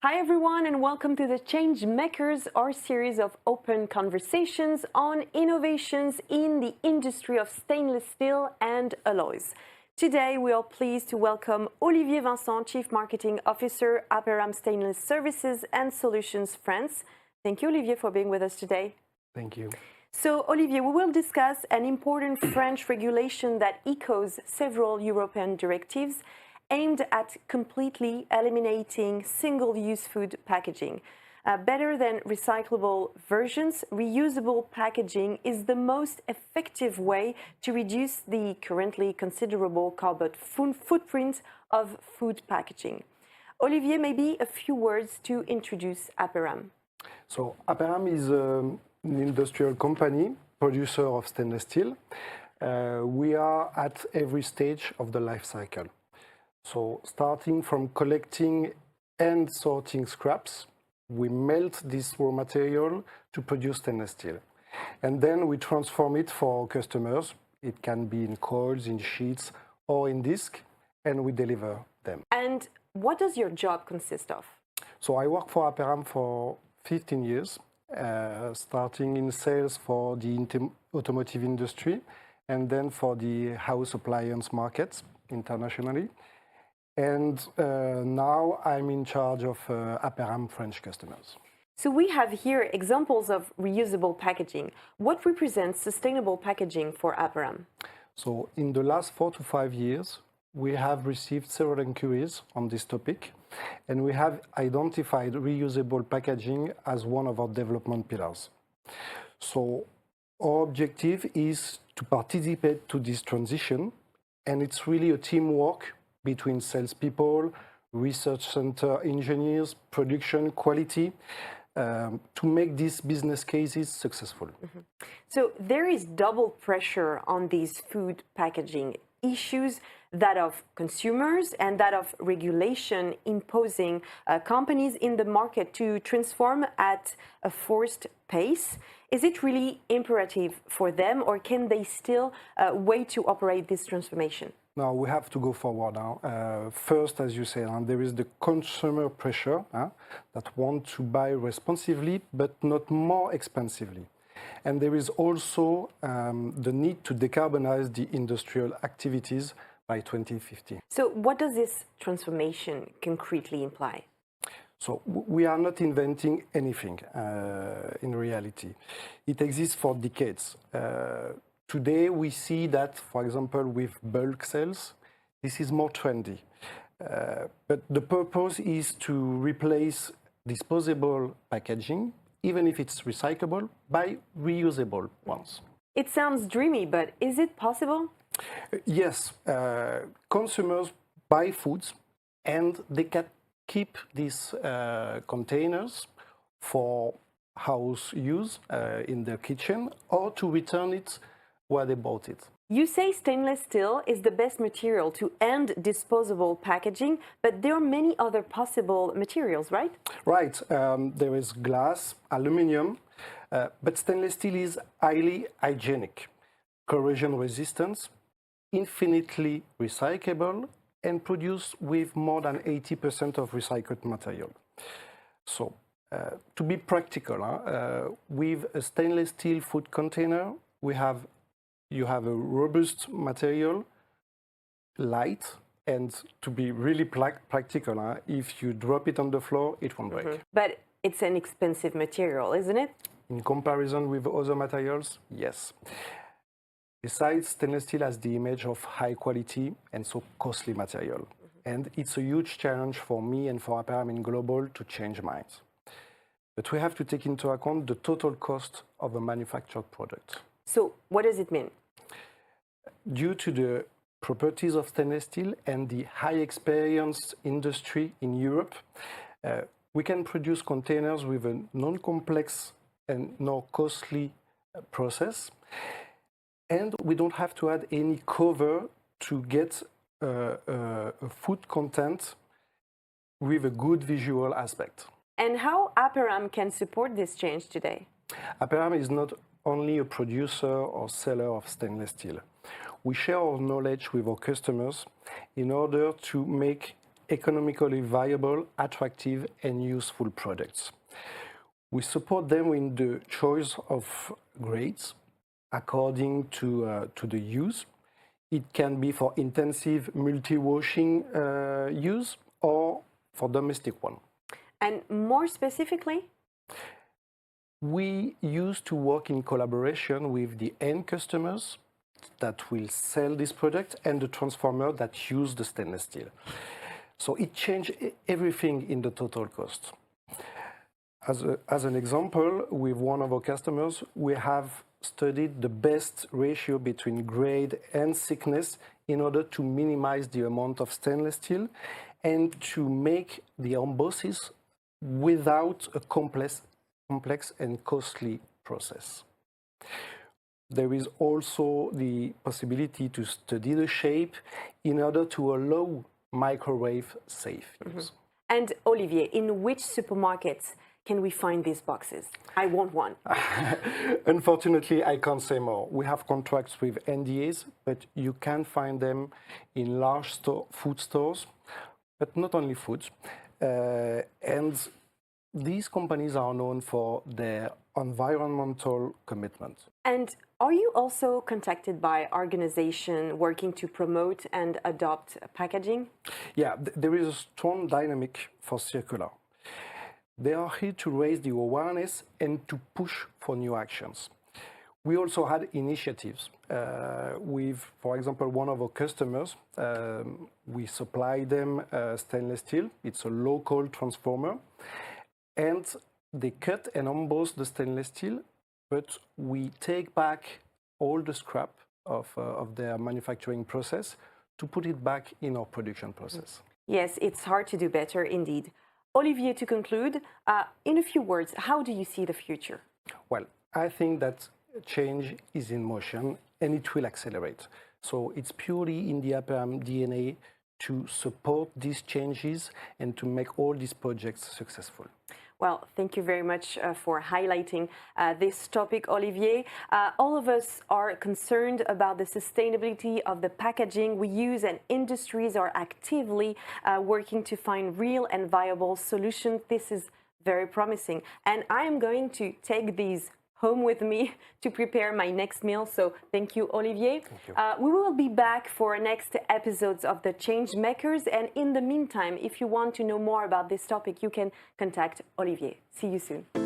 Hi everyone and welcome to the Change Makers, our series of open conversations on innovations in the industry of stainless steel and alloys. Today we are pleased to welcome Olivier Vincent, Chief Marketing Officer, Aperam Stainless Services and Solutions France. Thank you, Olivier, for being with us today. Thank you. So, Olivier, we will discuss an important French regulation that echoes several European directives aimed at completely eliminating single-use food packaging. Better than recyclable versions, reusable packaging is the most effective way to reduce the currently considerable carbon footprint of food packaging. Olivier, maybe a few words to introduce Aperam. So Aperam is an industrial company, producer of stainless steel. We are at every stage of the life cycle. So starting from collecting and sorting scraps, we melt this raw material to produce stainless steel. And then we transform it for our customers. It can be in coils, in sheets, or in disc, and we deliver them. And what does your job consist of? So I work for Aperam for 15 years, starting in sales for the automotive industry, and then for the house appliance markets internationally. And now I'm in charge of Aperam French customers. So we have here examples of reusable packaging. What represents sustainable packaging for Aperam? So in the last 4 to 5 years, we have received several inquiries on this topic, and we have identified reusable packaging as one of our development pillars. So our objective is to participate to this transition, and it's really a teamwork between salespeople, research center engineers, production, quality, to make these business cases successful. Mm-hmm. So there is double pressure on these food packaging issues, that of consumers and that of regulation imposing companies in the market to transform at a forced pace. Is it really imperative for them, or can they still wait to operate this transformation? Now we have to go forward now. First, as you say, there is the consumer pressure that want to buy responsively, but not more expensively. And there is also the need to decarbonize the industrial activities by 2050. So what does this transformation concretely imply? So we are not inventing anything in reality. It exists for decades. Today, we see that, for example, with bulk sales, this is more trendy. But the purpose is to replace disposable packaging, even if it's recyclable, by reusable ones. It sounds dreamy, but is it possible? Yes. Consumers buy foods, and they can keep these containers for house use in their kitchen, or to return it where they bought it. You say stainless steel is the best material to end disposable packaging, but there are many other possible materials, right? Right. There is glass, aluminum, but stainless steel is highly hygienic, corrosion resistant, infinitely recyclable, and produced with more than 80% of recycled material. So, to be practical, with a stainless steel food container, you have a robust material, light, and to be really practical, if you drop it on the floor, it won't break. But it's an expensive material, isn't it? In comparison with other materials, yes. Besides, stainless steel has the image of high quality and so costly material. And it's a huge challenge for me and for Aperam in global to change minds. But we have to take into account the total cost of a manufactured product. So what does it mean? Due to the properties of stainless steel and the high experienced industry in Europe, we can produce containers with a non-complex and nor costly process. And we don't have to add any cover to get a food content with a good visual aspect. And how Aperam can support this change today? Aperam is not only a producer or seller of stainless steel. We share our knowledge with our customers in order to make economically viable, attractive, and useful products. We support them in the choice of grades according to the use. It can be for intensive multi-washing use or for domestic one. And more specifically? We used to work in collaboration with the end customers that will sell this product and the transformer that use the stainless steel. So it changed everything in the total cost. As an example, with one of our customers, we have studied the best ratio between grade and thickness in order to minimize the amount of stainless steel and to make the embosses without a complex and costly process. There is also the possibility to study the shape in order to allow microwave safe use. And Olivier, in which supermarkets can we find these boxes? I want one. Unfortunately, I can't say more. We have contracts with NDAs, but you can find them in large food stores, but not only foods. And these companies are known for their environmental commitment. And are you also contacted by organizations working to promote and adopt packaging? Yeah, there is a strong dynamic for circular. They are here to raise the awareness and to push for new actions. We also had initiatives with, for example, one of our customers. We supply them stainless steel. It's a local transformer. And they cut and emboss the stainless steel, but we take back all the scrap of their manufacturing process to put it back in our production process. Yes, it's hard to do better indeed. Olivier, to conclude, in a few words, how do you see the future? Well, I think that change is in motion and it will accelerate. So it's purely in the Aperam DNA to support these changes and to make all these projects successful. Well, thank you very much for highlighting this topic, Olivier. All of us are concerned about the sustainability of the packaging we use, and industries are actively working to find real and viable solutions. This is very promising. And I am going to take these home with me to prepare my next meal. So thank you, Olivier. Thank you. We will be back for next episodes of The Change Makers. And in the meantime, if you want to know more about this topic, you can contact Olivier. See you soon.